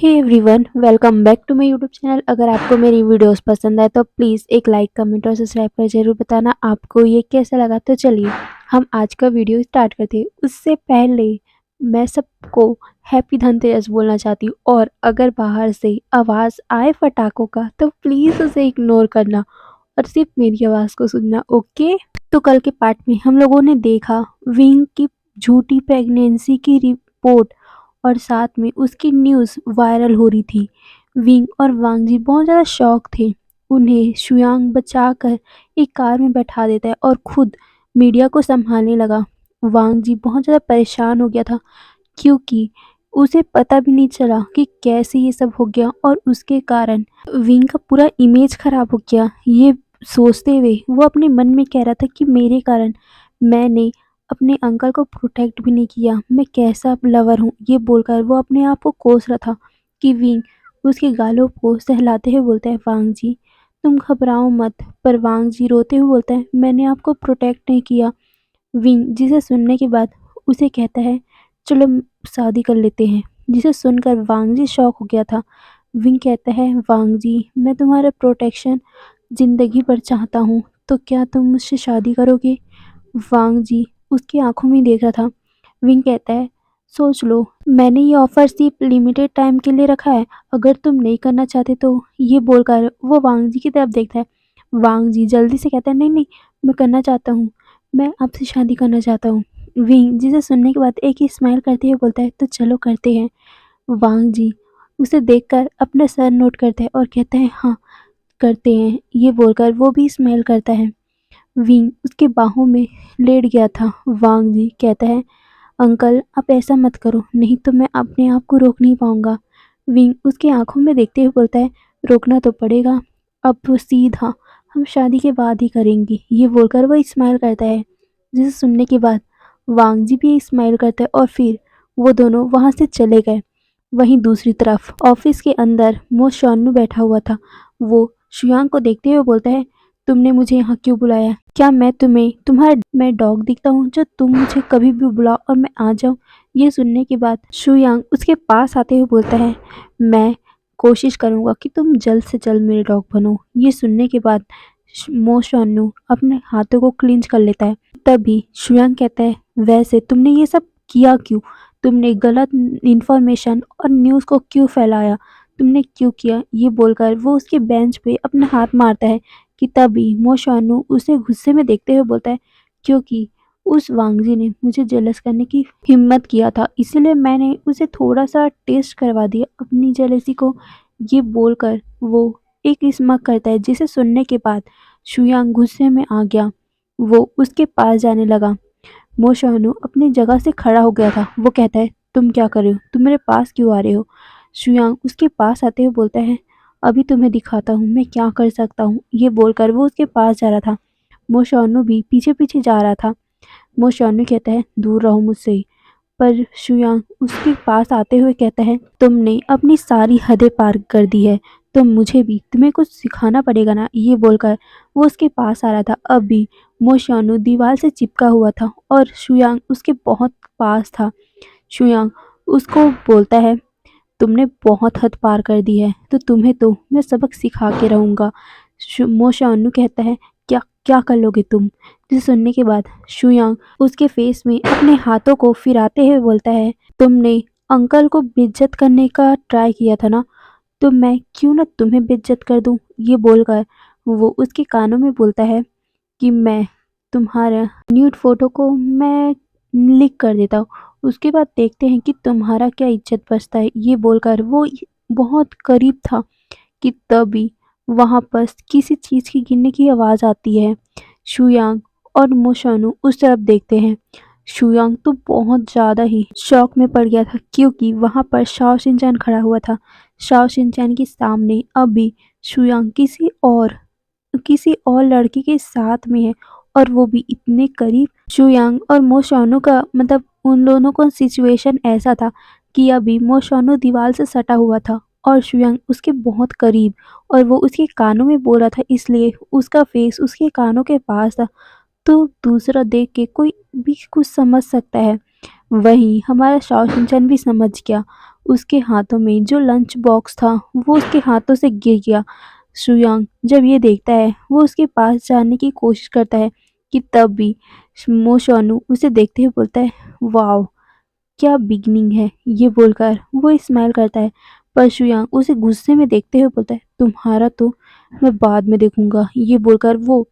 Hey everyone, welcome back to my YouTube channel. अगर आपको मेरी वीडियोस पसंद आए तो प्लीज़ एक लाइक, कमेंट और सब्सक्राइब कर ज़रूर बताना आपको ये कैसा लगा। तो चलिए हम आज का वीडियो स्टार्ट करते हैं। उससे पहले मैं सबको हैप्पी धनतेरस बोलना चाहती हूँ, और अगर बाहर से आवाज़ आए पटाखों का तो प्लीज़ उसे इग्नोर करना और सिर्फ मेरी आवाज़ को सुनना, ओके। तो कल के पार्ट में हम लोगों ने देखा विंग की झूठी प्रेगनेंसी की रिपोर्ट, और साथ में उसकी न्यूज़ वायरल हो रही थी। विंग और वांगजी बहुत ज़्यादा शॉक थे। उन्हें शुयांग बचाकर एक कार में बैठा देता है और खुद मीडिया को संभालने लगा। वांगजी बहुत ज़्यादा परेशान हो गया था, क्योंकि उसे पता भी नहीं चला कि कैसे ये सब हो गया, और उसके कारण विंग का पूरा इमेज खराब हो गया। ये सोचते हुए वो अपने मन में कह रहा था कि मेरे कारण मैंने अपने अंकल को प्रोटेक्ट भी नहीं किया, मैं कैसा लवर हूँ। ये बोलकर वो अपने आप को कोस रहा था कि विंग उसके गालों को सहलाते हुए बोलता है, वांग जी तुम घबराओ मत। पर वांग जी रोते हुए बोलता है, मैंने आपको प्रोटेक्ट नहीं किया। विंग जिसे सुनने के बाद उसे कहता है, चलो शादी कर लेते हैं। जिसे सुनकर वांग जी शॉक हो गया था। विंग कहता है, वांग जी मैं तुम्हारा प्रोटेक्शन ज़िंदगी भर चाहता हूँ, तो क्या तुम मुझसे शादी करोगे? वांग जी उसकी आंखों में देख रहा था। विंग कहता है, सोच लो, मैंने ये ऑफर सिर्फ लिमिटेड टाइम के लिए रखा है, अगर तुम नहीं करना चाहते तो। ये बोलकर वो वांग जी की तरफ देखता है। वांग जी जल्दी से कहता है, नहीं नहीं, मैं करना चाहता हूँ, मैं आपसे शादी करना चाहता हूँ। विंग जिसे सुनने के बाद एक ही स्माइल करते हुए बोलता है, तो चलो करते हैं। वांग जी उसे देखकर अपना सर नोट करता है और कहता है, हाँ करते हैं। ये बोलकर वो भी स्माइल करता है। विंग उसके बाहों में लेट गया था। वांग जी कहता है, अंकल आप ऐसा मत करो, नहीं तो मैं अपने आप को रोक नहीं पाऊंगा। विंग उसकी आंखों में देखते हुए बोलता है, रोकना तो पड़ेगा, अब वो सीधा हम शादी के बाद ही करेंगे। ये बोलकर वो स्माइल करता है। जिसे सुनने के बाद वांग जी भी स्माइल करता है, और फिर वो दोनों वहां से चले गए। वहीं दूसरी तरफ ऑफिस के अंदर मो शॉनू बैठा हुआ था। वो शुयांग को देखते हुए बोलता है, तुमने मुझे यहाँ क्यों बुलाया? क्या मैं तुम्हें तुम्हारा मैं डॉग दिखता हूँ जो तुम मुझे कभी भी बुलाओ और मैं आ जाऊँ? ये सुनने के बाद शुयांग उसके पास आते हुए बोलता है, मैं कोशिश करूँगा कि तुम जल्द से जल्द मेरे डॉग बनो। ये सुनने के बाद मो शॉनू अपने हाथों को क्लिंच कर लेता है। तभी शुयांग कहता है, वैसे तुमने ये सब किया क्यों? तुमने गलत इंफॉर्मेशन और न्यूज़ को क्यों फैलाया? तुमने क्यों किया? ये बोलकर वो उसके बेंच पे अपना हाथ मारता है। कि तभी मो शानू उसे गुस्से में देखते हुए बोलता है, क्योंकि उस वांगजी ने मुझे जेलस करने की हिम्मत किया था, इसलिए मैंने उसे थोड़ा सा टेस्ट करवा दिया अपनी जेलसी को। ये बोलकर वो एक स्मक करता है, जिसे सुनने के बाद शुयांग गुस्से में आ गया। वो उसके पास जाने लगा। मो शानू अपनी जगह से खड़ा हो गया था। वो कहता है, तुम क्या कर रहे हो? तुम मेरे पास क्यों आ रहे हो? शुयांग उसके पास आते हुए बोलता है, अभी तुम्हें दिखाता हूँ मैं क्या कर सकता हूँ। ये बोलकर वो उसके पास जा रहा था। मोशानु भी पीछे पीछे जा रहा था। मोशानु कहता है, दूर रहो मुझसे। पर शुयांग उसके पास आते हुए कहता है, तुमने अपनी सारी हदें पार कर दी है, तो मुझे भी तुम्हें कुछ सिखाना पड़ेगा ना। ये बोलकर वो उसके पास आ रहा था। अब भी मोशानु दीवार से चिपका हुआ था और शुयांग उसके बहुत पास था। शुयांग उसको बोलता है, तुमने बहुत हद पार कर दी है, तो तुम्हें तो मैं सबक सिखा के रहूँगा। मोशानु कहता है, क्या क्या कर लोगे तुम? जिसे सुनने के बाद शुयांग उसके फेस में अपने हाथों को फिराते हुए बोलता है, तुमने अंकल को बेइज्जत करने का ट्राई किया था ना, तो मैं क्यों ना तुम्हें बेइज्जत कर दूं। ये बोलकर वो उसके कानों में बोलता है कि मैं तुम्हारा न्यूड फोटो को मैं लीक कर देता हूँ, उसके बाद देखते हैं कि तुम्हारा क्या इज्जत बचता है। ये बोलकर वो बहुत करीब था कि तभी वहाँ पर किसी चीज़ की गिरने की आवाज़ आती है। शुयांग और मोशानु उस तरफ देखते हैं। शुयांग तो बहुत ज़्यादा ही शॉक में पड़ गया था, क्योंकि वहाँ पर शाओ शिनचैन खड़ा हुआ था। शाओ शिनचैन के सामने अभी शुयांग किसी और लड़की के साथ में है, और वो भी इतने करीब। शुयांग और मोशानु का मतलब उन दोनों का सिचुएशन ऐसा था कि अभी मोशानु दीवार से सटा हुआ था और शुयांग उसके बहुत करीब, और वो उसके कानों में बोल रहा था, इसलिए उसका फेस उसके कानों के पास था। तो दूसरा देख के कोई भी कुछ समझ सकता है। वहीं हमारा शाओ शिनचैन भी समझ गया। उसके हाथों में जो लंच बॉक्स था वो उसके हाथों से गिर गया। शुयांग जब ये देखता है वो उसके पास जाने की कोशिश करता है कि तब भी मो शोनू उसे देखते हुए बोलता है, वाओ क्या बिगनिंग है। ये बोलकर वो स्माइल करता है, पर शुयांग उसे गुस्से में देखते हुए बोलता है, तुम्हारा तो मैं बाद में देखूंगा। ये बोलकर वो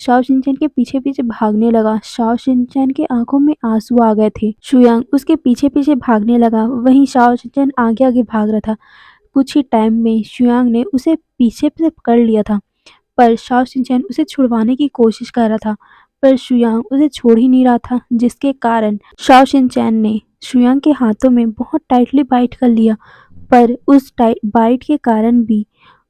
शाओ शिनचैन के पीछे पीछे भागने लगा। शाओ शिनचैन के आंखों में आंसू आ गए थे। शुयांग उसके पीछे पीछे भागने लगा, वहीं शाओ शिनचैन आगे आगे भाग रहा था। कुछ ही टाइम में शुयांग ने उसे पीछे से पकड़ लिया था, पर शाओ शिनचैन उसे छुड़वाने की कोशिश कर रहा था, पर शुयांग उसे छोड़ ही नहीं रहा था, जिसके कारण शाओ शिनचैन ने शुयांग के हाथों में बहुत टाइटली बाइट कर लिया। पर उस टाइट बाइट के कारण भी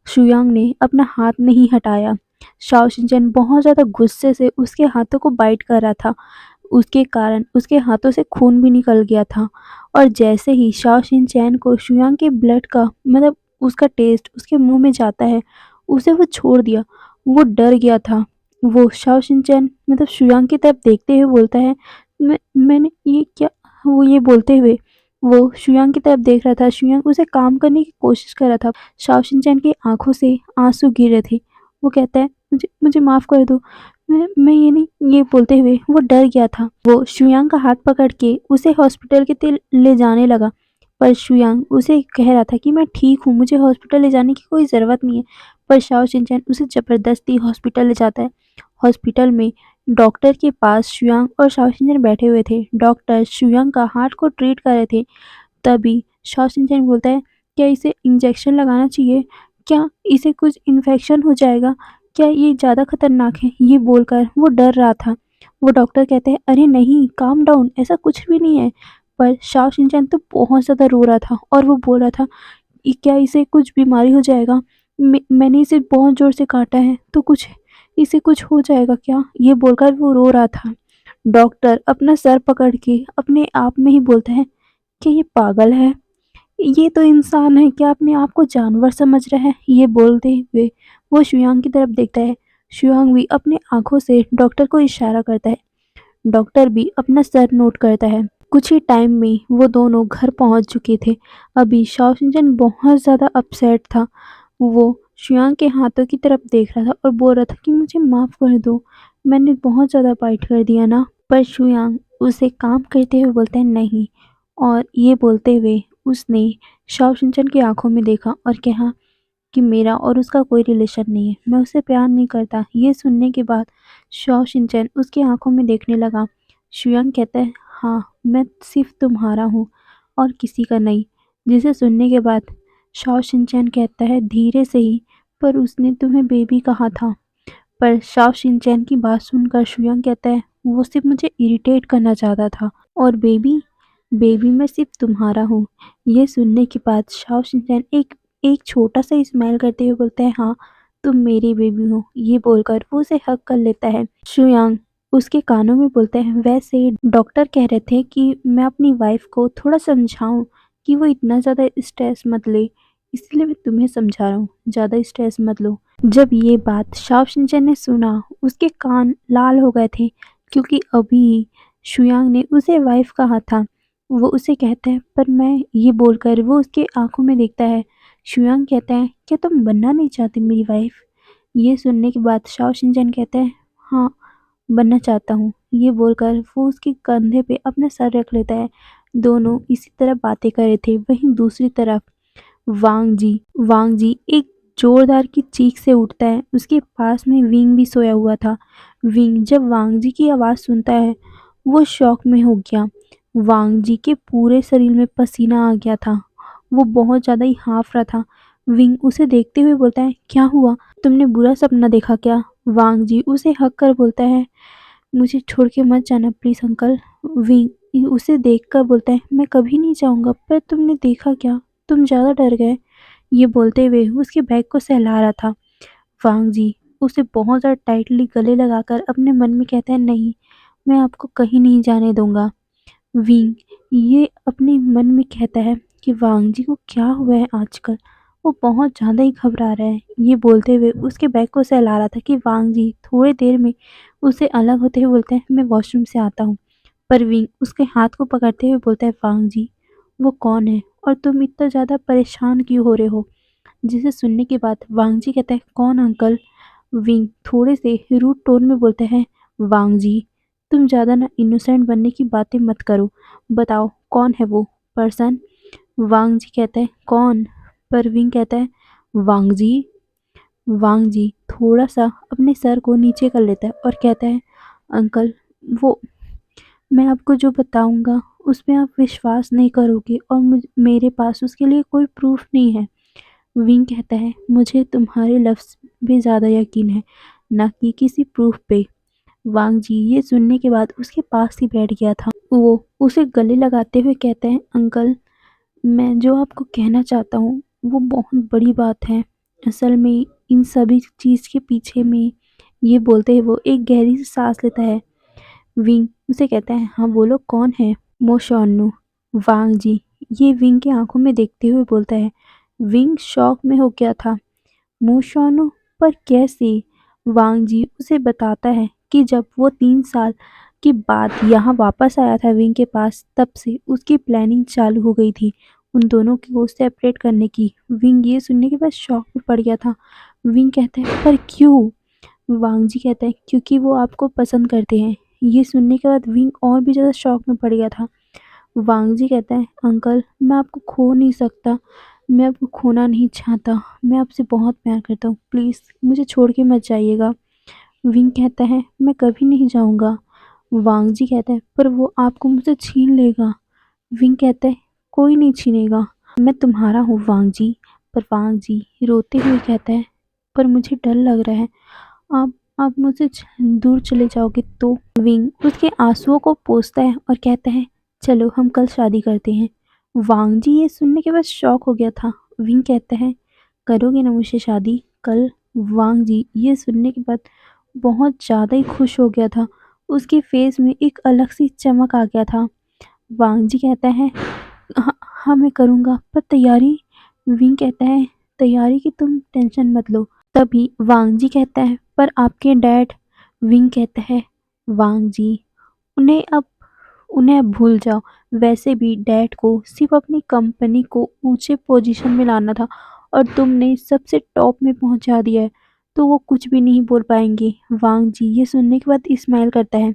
शुयांग ने अपना हाथ नहीं हटाया। शाओ शिनचैन बहुत ज़्यादा गुस्से से उसके हाथों को बाइट कर रहा था, उसके कारण उसके हाथों से खून भी निकल गया था। और जैसे ही शाओ शिनचैन को शुयांग के ब्लड का मतलब उसका टेस्ट उसके मुंह में जाता है, उसे वो छोड़ दिया। वो डर गया था। वो शाओ शिनचैन मतलब शुयांग की तरफ देखते हुए बोलता है, मैंने ये क्या। वो ये बोलते हुए वो शुयांग की तरफ देख रहा था। शुयांग उसे काम करने की कोशिश कर रहा था। शाओ शिनचैन की आंखों से आंसू गिर रहे थे। वो कहता है, मुझे मुझे माफ कर दो। मैं ये नहीं। ये बोलते हुए वो डर गया था। वो शुयांग का हाथ पकड़ के उसे हॉस्पिटल के ले जाने लगा, पर शुयांग उसे कह रहा था कि मैं ठीक हूँ, मुझे हॉस्पिटल ले जाने की कोई ज़रूरत नहीं है। पर शाओ शिनचैन उसे ज़बरदस्ती हॉस्पिटल ले जाता है। हॉस्पिटल में डॉक्टर के पास शुयांग और शाओ शिनचैन बैठे हुए थे। डॉक्टर शुयांग का हार्ट को ट्रीट कर रहे थे। तभी शाओ शिनचैन बोलता है, क्या इसे इंजेक्शन लगाना चाहिए? क्या इसे कुछ इन्फेक्शन हो जाएगा? क्या ये ज़्यादा खतरनाक है? ये बोलकर वो डर रहा था। वो डॉक्टर कहते हैं, अरे नहीं, काम डाउन, ऐसा कुछ भी नहीं है। पर शाओ शिनचैन तो बहुत ज़्यादा रो रहा था और वो बोल रहा था, क्या इसे कुछ बीमारी हो जाएगा? मैंने इसे बहुत ज़ोर से काटा है, तो कुछ इसे कुछ हो जाएगा क्या? ये बोलकर वो रो रहा था। डॉक्टर अपना सर पकड़ के अपने आप में ही बोलता है, क्या ये पागल है? ये तो इंसान है, क्या अपने आप को जानवर समझ रहा है? ये बोलते हुए वो शुयांग की तरफ देखता है। शुयांग भी अपने आंखों से डॉक्टर को इशारा करता है। डॉक्टर भी अपना सर नोट करता है। कुछ ही टाइम में वो दोनों घर पहुंच चुके थे। अभी शाओ शिनचैन बहुत ज़्यादा अपसेट था। वो शुयांग के हाथों की तरफ देख रहा था और बोल रहा था कि मुझे माफ़ कर दो, मैंने बहुत ज़्यादा बाइट कर दिया ना। पर शुयांग उसे काम करते हुए बोलता है, नहीं। और ये बोलते हुए उसने शाओ शिनचैन की आंखों में देखा और कहा कि मेरा और उसका कोई रिलेशन नहीं है, मैं उससे प्यार नहीं करता। ये सुनने के बाद शाओ शिनचैन उसकी आंखों में देखने लगा। शुयांग कहता है, हाँ, मैं सिर्फ तुम्हारा हूँ और किसी का नहीं। जिसे सुनने के बाद शाओ शिनचैन कहता है, धीरे से ही, पर उसने तुम्हें बेबी कहा था। पर शाओ शिनचैन की बात सुनकर शुयांग कहता है, वो सिर्फ मुझे इरिटेट करना चाहता था। और बेबी, बेबी मैं सिर्फ तुम्हारा हूँ। ये सुनने के बाद शाओ शिनचैन एक एक छोटा सा स्माइल करते हुए बोलता है, हाँ, तुम मेरी बेबी हो। ये बोलकर वो उसे हग कर लेता है। शुयांग उसके कानों में बोलता है, वैसे डॉक्टर कह रहे थे कि मैं अपनी वाइफ को थोड़ा समझाऊं कि वो इतना ज़्यादा स्ट्रेस मत ले, इसलिए मैं तुम्हें समझा रहा हूँ, ज़्यादा स्ट्रेस मत लो। जब ये बात शाओ शिनचैन ने सुना, उसके कान लाल हो गए थे, क्योंकि अभी शुयांग ने उसे वाइफ कहा था। वो उसे कहता है, पर मैं। ये बोलकर वो उसके आंखों में देखता है। शुयांग कहता है, क्या तुम बनना नहीं चाहती मेरी वाइफ? ये सुनने के बाद शाओ शिनचैन कहता है, हाँ, बनना चाहता हूँ। ये बोलकर वो उसके कंधे पे अपना सर रख लेता है। दोनों इसी तरह बातें कर रहे थे। वहीं दूसरी तरफ वांग जी एक जोरदार की चीख से उठता है। उसके पास में विंग भी सोया हुआ था। विंग जब वांग जी की आवाज़ सुनता है, वो शॉक में हो गया। वांग जी के पूरे शरीर में पसीना आ गया था। वो बहुत ज़्यादा ही हाँफ रहा था। विंग उसे देखते हुए बोलता है, क्या हुआ? तुमने बुरा सपना देखा क्या? वांग जी उसे हक कर बोलता है, मुझे छोड़ के मत जाना प्लीज़ अंकल। विंग उसे देखकर बोलता है, मैं कभी नहीं जाऊँगा। पर तुमने देखा क्या? तुम ज़्यादा डर गए। ये बोलते हुए उसके बैग को सहला रहा था। वांग जी उसे बहुत ज़्यादा टाइटली गले लगाकर अपने मन में कहते हैं, नहीं, मैं आपको कहीं नहीं जाने दूंगा। विंग ये अपने मन में कहता है कि वांग जी को क्या हुआ है आजकल, वो बहुत ज़्यादा ही घबरा रहा है। ये बोलते हुए उसके बैग को सहला रहा था कि वांग जी थोड़ी देर में उसे अलग होते हुए बोलते हैं, मैं वॉशरूम से आता हूँ। पर विंग उसके हाथ को पकड़ते हुए बोलता है, वांग जी वो कौन है और तुम इतना ज़्यादा परेशान क्यों हो रहे हो? जिसे सुनने के बाद वांग जी कहता है, कौन अंकल? विंग थोड़े से रूड टोन में बोलता है, वांग जी, तुम ज़्यादा ना इनोसेंट बनने की बातें मत करो। बताओ कौन है वो पर्सन? वांग जी कहता है, कौन? पर विंग कहता है, वांग जी। वांग जी थोड़ा सा अपने सर को नीचे कर लेता है और कहता है, अंकल, वो मैं आपको जो बताऊंगा उसमें आप विश्वास नहीं करोगे और मेरे पास उसके लिए कोई प्रूफ नहीं है। विंग कहता है, मुझे तुम्हारे लफ्ज़ पे ज़्यादा यकीन है, ना कि किसी प्रूफ पे। वांग जी ये सुनने के बाद उसके पास ही बैठ गया था। वो उसे गले लगाते हुए कहते हैं, अंकल, मैं जो आपको कहना चाहता हूँ वो बहुत बड़ी बात है। असल में इन सभी चीज़ के पीछे में ये बोलते ही वो एक गहरी सी सांस लेता है। विंग उसे कहता है, हाँ बोलो कौन है? मोशानु। वांग जी ये विंग की आंखों में देखते हुए बोलता है। विंग शॉक में हो गया था। मोशानु, पर कैसे? वांग जी उसे बताता है कि जब वो 3 साल के बाद यहाँ वापस आया था विंग के पास, तब से उसकी प्लानिंग चालू हो गई थी उन दोनों को सेपरेट करने की। विंग ये सुनने के बाद शॉक में पड़ गया था। विंग कहता है, पर क्यों? वांग जी कहता है, क्योंकि वो आपको पसंद करते हैं। ये सुनने के बाद विंग और भी ज़्यादा शॉक में पड़ गया था। वांग जी कहता है, अंकल, मैं आपको खो नहीं सकता, मैं आपको खोना नहीं चाहता, मैं आपसे बहुत प्यार करता हूँ, प्लीज़ मुझे छोड़ के मत जाइएगा। विंग कहता है, मैं कभी नहीं जाऊँगा। वांग जी कहता है, पर वो आपको मुझसे छीन लेगा। विंग कहता है, कोई नहीं छीनेगा, मैं तुम्हारा हूँ वांग जी। पर वांग जी रोते हुए कहता है, पर मुझे डर लग रहा है, आप आप मुझसे दूर चले जाओगे तो? विंग उसके आंसुओं को पोंछता है और कहता है, चलो हम कल शादी करते हैं। वांग जी ये सुनने के बाद शॉक हो गया था। विंग कहता है, करोगे ना मुझसे शादी कल? वांग जी ये सुनने के बाद बहुत ज़्यादा ही खुश हो गया था। उसके फेस में एक अलग सी चमक आ गया था। वांग जी कहता है, हाँ हाँ मैं करूँगा, पर तैयारी? विंग कहता है, तैयारी की तुम टेंशन मत लो। तभी वांग जी कहता है, पर आपके डैड? विंग कहता है, वांग जी, उन्हें अब उन्हें अब भूल जाओ। वैसे भी डैड को सिर्फ अपनी कंपनी को ऊंचे पोजीशन में लाना था और तुमने सबसे टॉप में पहुंचा दिया है, तो वो कुछ भी नहीं बोल पाएंगे। वांग जी ये सुनने के बाद स्माइल करता है।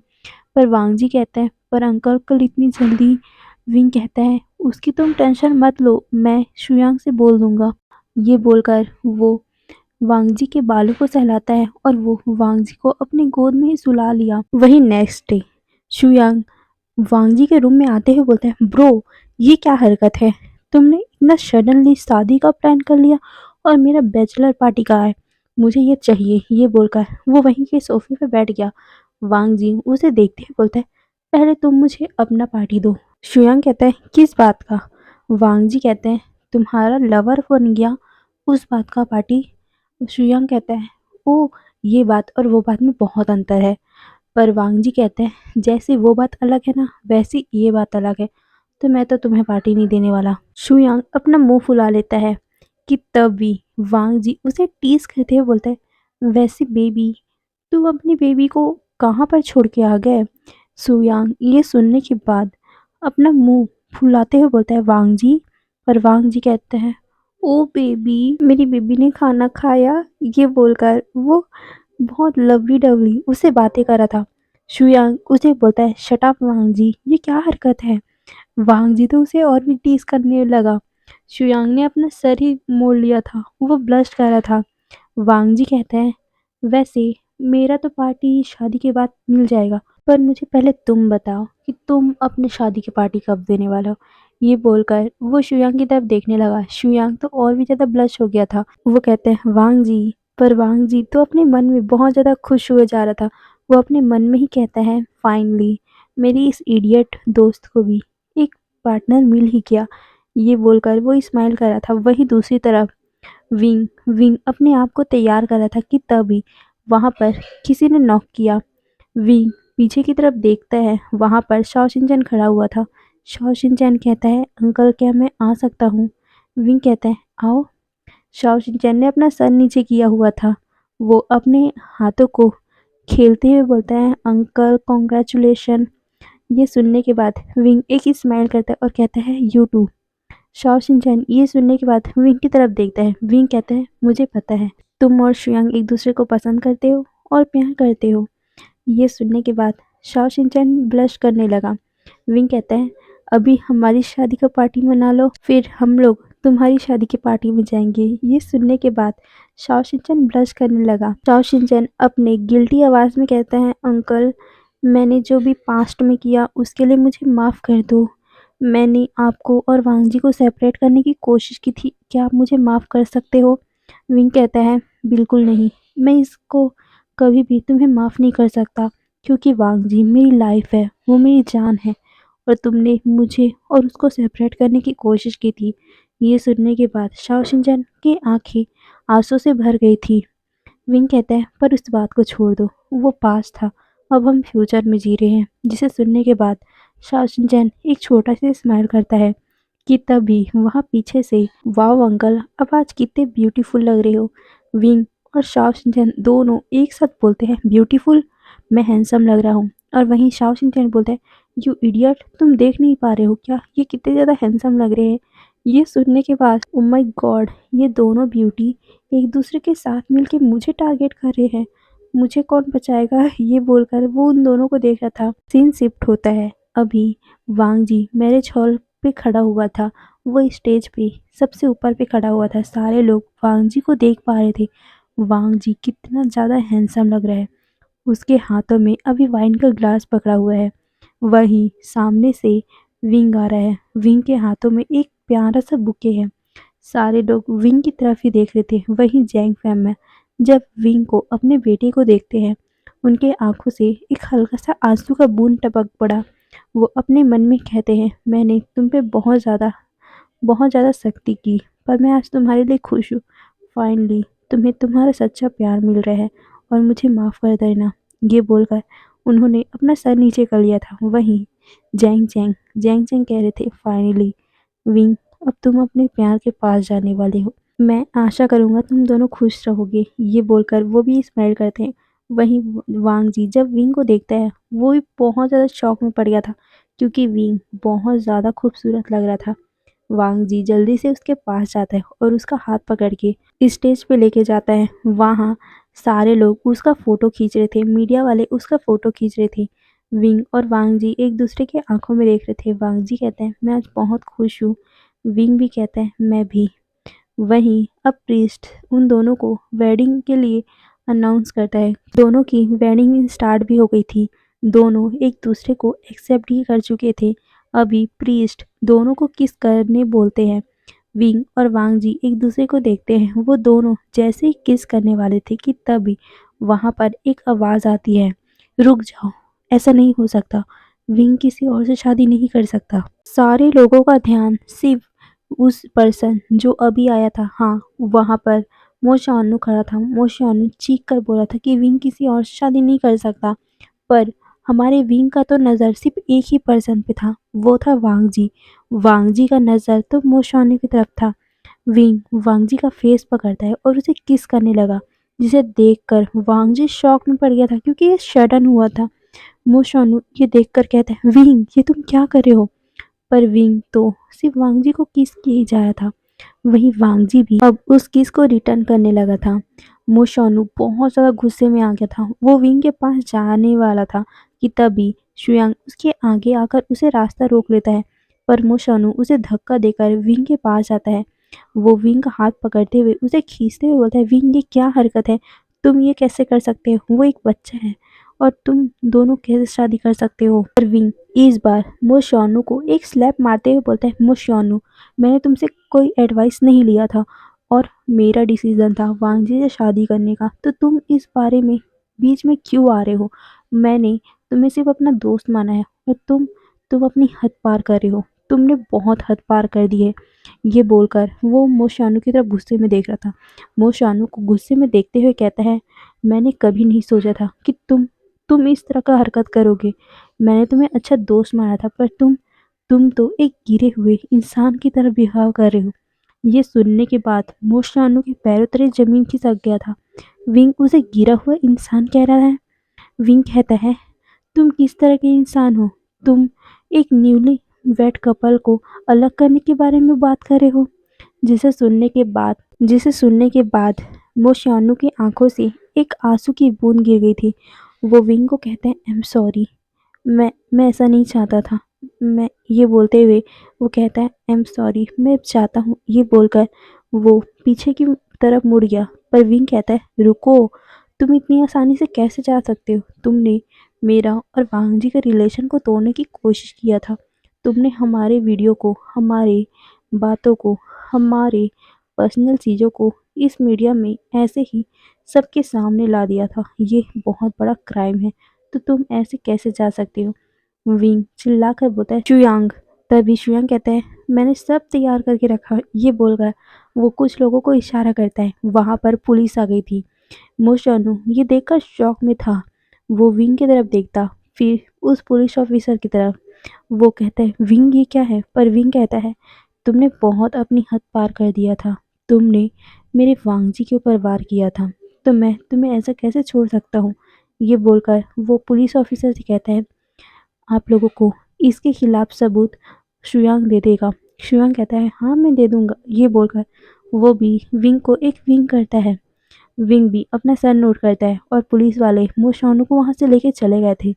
पर वांग जी कहता है, पर अंकल कल इतनी जल्दी? विंग कहता है, उसकी तुम टेंशन मत लो, मैं शुयांग से बोल दूंगा। ये बोलकर वो वांग जी के बालों को सहलाता है और वो वांग जी को अपनी गोद में ही सुला लिया। वही नेक्स्ट डे शुयांग वांग जी के रूम में आते हुए बोलता है, ब्रो, ये क्या हरकत है? तुमने इतना सडनली शादी का प्लान कर लिया और मेरा बैचलर पार्टी कहाँ है? मुझे ये चाहिए। ये बोलकर वो वहीं के सोफे पे बैठ गया। वांग जी उसे देखते हुए बोलता है, पहले तुम मुझे अपना पार्टी दो। शुयांग कहता है, किस बात का? वांग जी कहते हैं, तुम्हारा लवर बन गया, उस बात का पार्टी। शुयांग कहता है, ओ, ये बात और वो बात में बहुत अंतर है। पर वांग जी कहते हैं, जैसे वो बात अलग है ना, वैसी ये बात अलग है, तो मैं तो तुम्हें पार्टी नहीं देने वाला। शुयांग अपना मुंह फुला लेता है कि तभी वांग जी उसे टीज करते हुए बोलता है, वैसे बेबी, तू अपनी बेबी को कहाँ पर छोड़ के आ गए? शुयांग ये सुनने के बाद अपना मुंह फुलाते हुए बोलता है, वांग जी। पर वांग जी कहते हैं, ओ बेबी, मेरी बेबी ने खाना खाया। ये बोलकर वो बहुत लवली डवली उससे बातें कर रहा था। शुयांग उसे बोलता है, शट अप वांग जी, ये क्या हरकत है? वांग जी तो उसे और भी टीज करने लगा। शुयांग ने अपना सर ही मोड़ लिया था, वो ब्लश कर रहा था। वांग जी कहते हैं, वैसे मेरा तो पार्टी शादी के बाद मिल जाएगा, पर मुझे पहले तुम बताओ कि तुम अपने शादी की पार्टी कब देने वाले हो? ये बोलकर वो शुयांग की तरफ देखने लगा। शुयांग तो और भी ज़्यादा ब्लश हो गया था। वो कहते हैं, वांग जी। पर वांग जी तो अपने मन में बहुत ज़्यादा खुश हुए जा रहा था। वो अपने मन में ही कहता है, फाइनली मेरी इस इडियट दोस्त को भी एक पार्टनर मिल ही गया। ये बोलकर वो स्माइल कर रहा था। वहीं दूसरी तरफ विंग विंग अपने आप को तैयार कर रहा था कि तभी वहाँ पर किसी ने नॉक किया। विंग पीछे की तरफ देखता है, वहाँ पर शाओ शिनचैन खड़ा हुआ था। शाओ शिनचैन कहता है, अंकल क्या मैं आ सकता हूँ? विंग कहता है, आओ। शाओ शिनचैन ने अपना सर नीचे किया हुआ था। वो अपने हाथों को खेलते हुए बोलता है, अंकल कॉन्ग्रेचुलेशन। ये सुनने के बाद विंग एक स्माइल करता है और कहता है, यू टू। शाओ शिनचैन ये सुनने के बाद विंग की तरफ देखता है। विंग कहता है, मुझे पता है तुम और शुयांग एक दूसरे को पसंद करते हो और प्यार करते हो। ये सुनने के बाद शाओ शिनचैन ब्लश करने लगा। विंग कहता है, अभी हमारी शादी का पार्टी मना लो, फिर हम लोग तुम्हारी शादी की पार्टी में जाएंगे। ये सुनने के बाद शाओ शिनचैन ब्लश करने लगा। शाओ शिनचैन अपने गिल्टी आवाज में कहता है, अंकल मैंने जो भी पास्ट में किया उसके लिए मुझे माफ़ कर दो। मैंने आपको और वांग जी को सेपरेट करने की कोशिश की थी, क्या आप मुझे माफ़ कर सकते हो? विंग कहता है, बिल्कुल नहीं, मैं इसको कभी भी तुम्हें माफ़ नहीं कर सकता, क्योंकि वांग जी मेरी लाइफ है, वो मेरी जान है, और तुमने मुझे और उसको सेपरेट करने की कोशिश की थी। ये सुनने के बाद शाओ शिनचैन की आंखें आंसू से भर गई थी। विंग कहता है, पर उस बात को छोड़ दो, वो पास्ट था, अब हम फ्यूचर में जी रहे हैं। जिसे सुनने के बाद शाओ शिनचैन एक छोटा सा स्माइल करता है कि तभी वहाँ पीछे से, वाओ अंकल, अब आज कितने ब्यूटीफुल लग रहे हो। विंग और शाओ शिनचैन दोनों एक साथ बोलते हैं, ब्यूटीफुल, मैं हैंडसम लग रहा हूँ। और वहीं शाओ शिनचैन बोलता है, यू इडियट, तुम देख नहीं पा रहे हो क्या, ये कितने ज़्यादा हैंडसम लग रहे हैं। ये सुनने के बाद, ओ माय गॉड, ये दोनों ब्यूटी एक दूसरे के साथ मिलके मुझे टारगेट कर रहे हैं, मुझे कौन बचाएगा, ये बोलकर वो उन दोनों को देख रहा था। सीन शिफ्ट होता है। अभी वांग जी मैरिज हॉल पे खड़ा हुआ था। वो स्टेज पे सबसे ऊपर पे खड़ा हुआ था। सारे लोग वांग जी को देख पा रहे थे। वांग जी कितना ज़्यादा हैंडसम लग रहा है। उसके हाथों में अभी वाइन का ग्लास पकड़ा हुआ है। वहीं सामने से विंग आ रहा है। विंग के हाथों में एक प्यारा सा बुके है। सारे लोग विंग की तरफ ही देख रहे थे। वहीं जैंग फैम जब विंग को अपने बेटे को देखते हैं, उनके आंखों से एक हल्का सा आंसू का बूंद टपक पड़ा। वो अपने मन में कहते हैं, मैंने तुम पे बहुत ज़्यादा सख्ती की, पर मैं आज तुम्हारे लिए खुश हूँ। फाइनली तुम्हें तुम्हारा सच्चा प्यार मिल रहा है और मुझे माफ़ कर देना। ये बोलकर उन्होंने अपना सर नीचे कर लिया था। वहीं जैंग जैंग कह रहे थे, फाइनली विंग, अब तुम अपने प्यार के पास जाने वाले हो। मैं आशा करूँगा तुम दोनों खुश रहोगे। ये बोलकर वो भी स्माइल करते हैं। वहीं वांग जी जब विंग को देखता है, वो भी बहुत ज़्यादा शॉक में पड़ गया था, क्योंकि विंग बहुत ज़्यादा खूबसूरत लग रहा था। वांग जी जल्दी से उसके पास जाता है और उसका हाथ पकड़ के स्टेज पे लेके जाता है। वहाँ सारे लोग उसका फ़ोटो खींच रहे थे, मीडिया वाले उसका फ़ोटो खींच रहे थे। विंग और वांग जी एक दूसरे के आंखों में देख रहे थे। वांग जी कहते हैं, मैं आज बहुत खुश हूँ। विंग भी कहता है, मैं भी। वहीं अब प्रीस्ट उन दोनों को वेडिंग के लिए अनाउंस करता है। दोनों की वेडिंग स्टार्ट भी हो गई थी। दोनों एक दूसरे को एक्सेप्ट ही कर चुके थे। अभी प्रीस्ट दोनों को किस करने बोलते हैं। विंग और वांग जी एक दूसरे को देखते हैं। वो दोनों जैसे ही किस करने वाले थे कि तभी वहाँ पर एक आवाज़ आती है, रुक जाओ, ऐसा नहीं हो सकता, विंग किसी और से शादी नहीं कर सकता। सारे लोगों का ध्यान सिर्फ उस पर्सन जो अभी आया था, हाँ, वहाँ पर मो शाओनु खड़ा था। मो शाओनु चीख कर बोला था कि विंग किसी और से शादी नहीं कर सकता। पर हमारे विंग का तो नज़र सिर्फ एक ही पर्सन पे था, वो था वांग जी। वांग जी का नज़र तो मो शाओनु की तरफ था। विंग वांग जी का फेस पकड़ता है और उसे किस करने लगा, जिसे देखकर वांग जी शॉक में पड़ गया था, क्योंकि ये सडन हुआ था। मो शाओनु ये देखकर कहता है, विंग ये तुम क्या कर रहे हो? पर विंग तो सिर्फ वांग जी को किस किए ही जा रहा था। वहीं वांग जी भी अब उस किस को रिटर्न करने लगा था। मोशानु बहुत ज़्यादा गुस्से में आ गया था। वो विंग के पास जाने वाला था कि तभी शुयांग उसके आगे आकर उसे रास्ता रोक लेता है। पर मोशानु उसे धक्का देकर विंग के पास जाता है। वो विंग का हाथ पकड़ते हुए उसे खींचते हुए बोलता है, विंग ये क्या हरकत है, तुम ये कैसे कर सकते हो, वो एक बच्चा है और तुम दोनों कैसे शादी कर सकते हो। पर विंग इस बार मोशानु को एक स्लैप मारते हुए बोलता है, मोशानु, मैंने तुमसे कोई एडवाइस नहीं लिया था और मेरा डिसीजन था वांग जी से शादी करने का, तो तुम इस बारे में बीच में क्यों आ रहे हो? मैंने तुम्हें सिर्फ अपना दोस्त माना है और तुम अपनी हद पार कर रहे हो। तुमने बहुत हद पार कर दी है। ये बोलकर वो मोशानु की तरफ गुस्से में देख रहा था। मोशानु को गुस्से में देखते हुए कहता है, मैंने कभी नहीं सोचा था कि तुम इस तरह का हरकत करोगे। मैंने तुम्हें अच्छा दोस्त माना था, पर तुम तो एक गिरे हुए इंसान की तरह बिहेव कर रहे हो। ये सुनने के बाद मोशानु के पैरों तले जमीन खिसक गया था। विंग उसे गिरा हुआ इंसान कह रहा है। विंग कहता है, तुम किस तरह के इंसान हो? तुम एक न्यूली वेट कपल को अलग करने के बारे में बात कर रहे हो। जिसे सुनने के बाद मोशियानू की आंखों से एक आंसू की बूंद गिर गई थी। वो विंग को कहते हैं, आई एम सॉरी, मैं ऐसा नहीं चाहता था। मैं ये बोलते हुए वो कहता है, आई एम सॉरी, मैं चाहता हूँ। ये बोलकर वो पीछे की तरफ मुड़ गया, पर विंग कहता है, रुको, तुम इतनी आसानी से कैसे जा सकते हो? तुमने मेरा और वांग जी के रिलेशन को तोड़ने की कोशिश किया था। तुमने हमारे वीडियो को, हमारे बातों को, हमारे पर्सनल चीज़ों को इस मीडिया में ऐसे ही सबके सामने ला दिया था। ये बहुत बड़ा क्राइम है, तो तुम ऐसे कैसे जा सकते हो? विंग चिल्लाकर बोलता है, शुयांग। तभी शुयांग कहता है, मैंने सब तैयार करके रखा। ये बोलकर वो कुछ लोगों को इशारा करता है। वहां पर पुलिस आ गई थी। मोशानु ये देखकर शॉक में था। वो विंग की तरफ देखता, फिर उस पुलिस ऑफिसर की तरफ। वो कहता है, विंग ये क्या है? पर विंग कहता है, तुमने बहुत अपनी हद पार कर दिया था। तुमने मेरे वांगजी के ऊपर वार किया था, तो मैं तुम्हें ऐसा कैसे छोड़ सकता हूँ? ये बोलकर वो पुलिस ऑफिसर से कहता है, आप लोगों को इसके खिलाफ सबूत शुयांग दे देगा। शुयांग कहता है, हाँ मैं दे दूंगा। ये बोलकर वो भी विंग को एक विंग करता है। विंग भी अपना सर नोट करता है और पुलिस वाले मोशानु को वहां से लेके चले गए थे।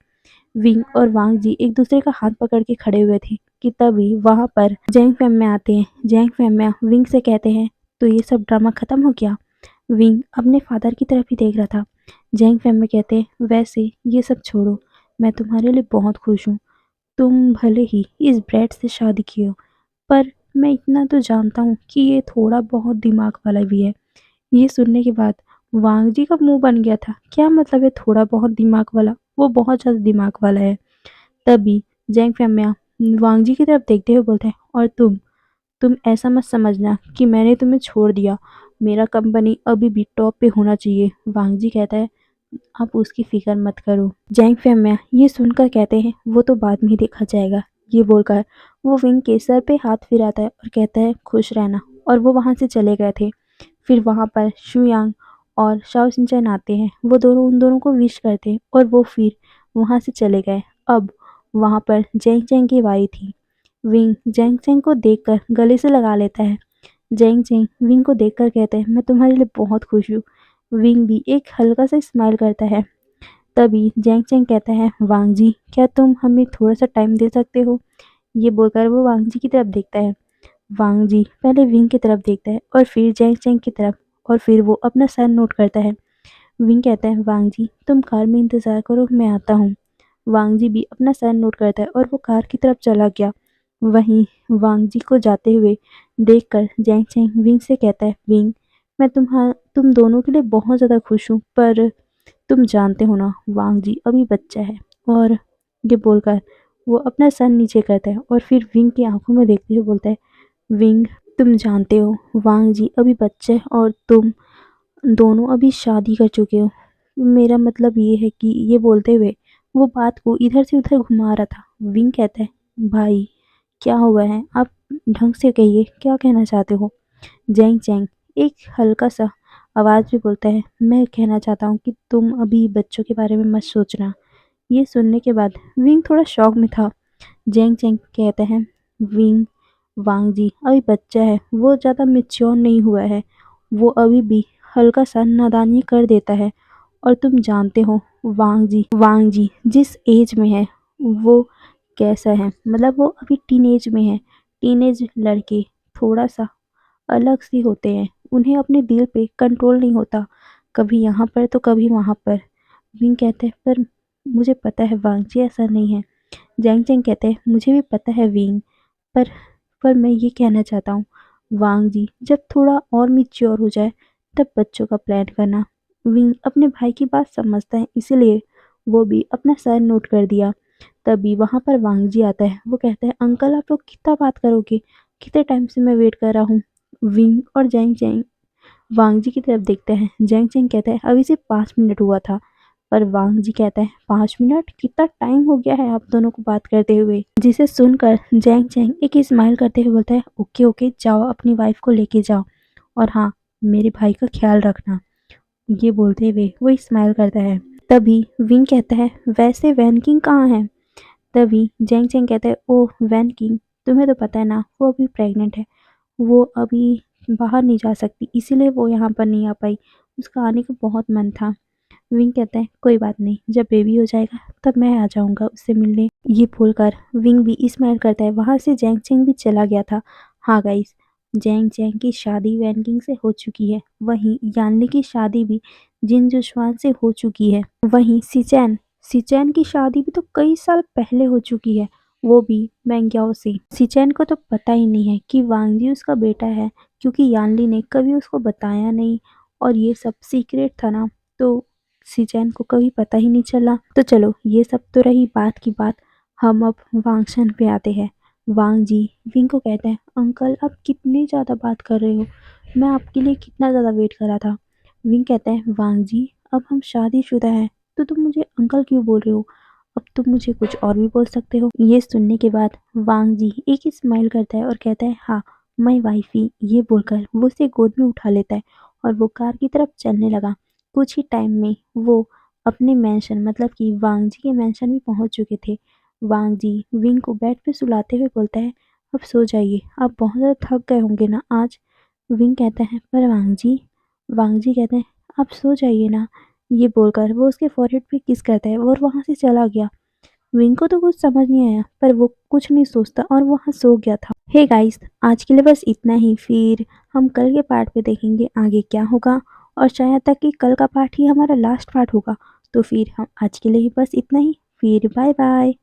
विंग और वांग जी एक दूसरे का हाथ पकड़ के खड़े हुए थे कि तभी वहां पर जैंग फैमिया आते हैं। जैंग फैमिया विंग से कहते हैं, तो ये सब ड्रामा खत्म हो गया? विंग अपने फादर की तरफ ही देख रहा था। जैंग फैमिया कहते हैं, वैसे ये सब छोड़ो, मैं तुम्हारे लिए बहुत खुश हूँ। तुम भले ही इस ब्रैड से शादी की हो, पर मैं इतना तो जानता हूँ कि ये थोड़ा बहुत दिमाग वाला भी है। ये सुनने के बाद वांग जी का मुंह बन गया था। क्या मतलब है थोड़ा बहुत दिमाग वाला? वो बहुत ज़्यादा दिमाग वाला है। तभी जैंग फैमिया वांग जी की तरफ देखते हुए बोलते हैं, और तुम ऐसा मत समझना कि मैंने तुम्हें छोड़ दिया। मेरा कंपनी अभी भी टॉप पे होना चाहिए। वांग जी कहता है, आप उसकी फिक्र मत करो। जैंग फैमिया ये सुनकर कहते हैं, वो तो बाद में ही देखा जाएगा। ये बोलकर वो विंग के सर पे हाथ फिराता है और कहता है, खुश रहना। और वो वहां से चले गए थे। फिर वहां पर शुयांग और शाओ सिंचन आते हैं। वो दोनों उन दोनों को विश करते हैं और वो फिर वहां से चले गए। अब वहां पर जेंग चेंग की बारी थी। विंग जेंग चेंग को देखकर गले से लगा लेता है। जेंग चेंग विंग को देखकर कहते हैं, मैं तुम्हारे लिए बहुत खुश हूँ। विंग भी एक हल्का सा स्माइल करता है। तभी जेंग चेंग कहता है, वांग जी क्या तुम हमें थोड़ा सा टाइम दे सकते हो? ये बोलकर वो वांग जी की तरफ देखता है। वांग जी पहले विंग की तरफ देखता है और फिर जेंग चेंग की तरफ, और फिर वो अपना सर नोट करता है। विंग कहता है, वांग जी तुम कार में इंतज़ार करो, मैं आता हूँ। वांग जी भी अपना सर नोट करता है और वो कार की तरफ चला गया। वहीं वांग जी को जाते हुए देखकर जेंग चेंग विंग से कहता है, विंग मैं तुम दोनों के लिए बहुत ज़्यादा खुश हूँ, पर तुम जानते हो ना, वांग जी अभी बच्चा है। और ये बोलकर वो अपना सर नीचे करता है और फिर विंग की आंखों में देखते हुए बोलता है, विंग तुम जानते हो वांग जी अभी बच्चे हैं और तुम दोनों अभी शादी कर चुके हो। मेरा मतलब ये है कि, ये बोलते हुए वो बात को इधर से उधर घुमा रहा था। विंग कहता है, भाई क्या हुआ है? आप ढंग से कहिए, क्या कहना चाहते हो? जैंग चैंग एक हल्का सा आवाज़ में बोलता है, मैं कहना चाहता हूँ कि तुम अभी बच्चों के बारे में मत सोचना। ये सुनने के बाद विंग थोड़ा शॉक में था। जैंग चैंग कहता है, विंग वांग जी अभी बच्चा है, वो ज़्यादा मेच्योर नहीं हुआ है। वो अभी भी हल्का सा नादानी कर देता है। और तुम जानते हो वांग जी जिस एज में है वो कैसा है, मतलब वो अभी टीनेज में है। टीनेज लड़के थोड़ा सा अलग सी होते हैं। उन्हें अपने दिल पे कंट्रोल नहीं होता, कभी यहाँ पर तो कभी वहाँ पर। विंग कहते हैं, पर मुझे पता है वांग जी ऐसा नहीं है। जैंग चैंग कहते हैं, मुझे भी पता है विंग, पर पर मैं ये कहना चाहता हूँ वांग जी जब थोड़ा और मैच्योर हो जाए तब बच्चों का प्लान करना। विंग अपने भाई की बात समझता है, इसीलिए वो भी अपना सर नोट कर दिया। तभी वहाँ पर वांग जी आता है। वो कहता है, अंकल आप लोग कितना बात करोगे? कितने टाइम से मैं वेट कर रहा हूँ। विंग और जैंग चैंग वांग जी की तरफ देखते हैं। जैंग चैंग कहता है, अभी सिर्फ 5 मिनट हुआ था। पर वांग जी कहता है, 5 मिनट? कितना टाइम हो गया है आप दोनों को बात करते हुए। जिसे सुनकर जैंग चैंग एक स्माइल करते हुए बोलता है, ओके ओके जाओ अपनी वाइफ को लेके जाओ, और हाँ मेरे भाई का ख्याल रखना। ये बोलते हुए वो स्माइल करता है। तभी विंग कहता है, वैसे वैन किंग कहाँ है? तभी जैंग चैंग कहता है, ओह वैन किंग, तुम्हें तो पता है ना वो अभी प्रेग्नेंट है, वो अभी बाहर नहीं जा सकती, इसीलिए वो यहाँ पर नहीं आ पाई, उसका आने का बहुत मन था। विंग कहता है, कोई बात नहीं, जब बेबी हो जाएगा तब मैं आ जाऊंगा उससे मिलने। ये बोलकर विंग भी स्माइल करता है। वहां से जैंग चैंग भी चला गया था। हाँ गाइस, जैंग चैंग की शादी वैन किंग से हो चुकी है, वहीं यानली की शादी भी जिन जुशवान से हो चुकी है। वहीं सिचैन सिचैन की शादी भी तो कई साल पहले हो चुकी है, वो भी मैंग्याओ से। सिचैन को तो पता ही नहीं है कि वांगजी उसका बेटा है, क्योंकि यानली ने कभी उसको बताया नहीं, और ये सब सीक्रेट था ना, तो सिचैन को कभी पता ही नहीं चला। तो चलो, ये सब तो रही बात की बात, हम अब वांगशन पे आते हैं। वांग जी विंग को कहते हैं, अंकल आप कितनी ज़्यादा बात कर रहे हो, मैं आपके लिए कितना ज़्यादा वेट कर रहा था। विंग कहते हैं, वांग जी अब हम शादीशुदा हैं, तो तुम मुझे अंकल क्यों बोल रहे हो, अब तुम मुझे कुछ और भी बोल सकते हो। ये सुनने के बाद वांग जी एक स्माइल करता है और कहता है, हाँ मैं वाइफी। ये बोलकर वो उसे गोद में उठा लेता है और वो कार की तरफ चलने लगा। कुछ ही टाइम में वो अपने मेंशन मतलब कि वांग जी के मेंशन में पहुंच चुके थे। वांग जी विंग को बेड पे सुलाते हुए बोलता है, अब सो जाइए, आप बहुत ज़्यादा थक गए होंगे ना आज। विंग कहता है, पर वांग जी कहते हैं, आप सो जाइए ना। ये बोलकर वो उसके फॉरहेड पे किस करता है और वहां से चला गया। विंग को तो कुछ समझ नहीं आया, पर वो कुछ नहीं सोचता और वहां सो गया था। हे गाइस, आज के लिए बस इतना ही, फिर हम कल के पार्ट पे देखेंगे आगे क्या होगा, और शायद तक कि कल का पार्ट ही हमारा लास्ट पार्ट होगा। तो फिर हम आज के लिए बस इतना ही, फिर बाय बाय।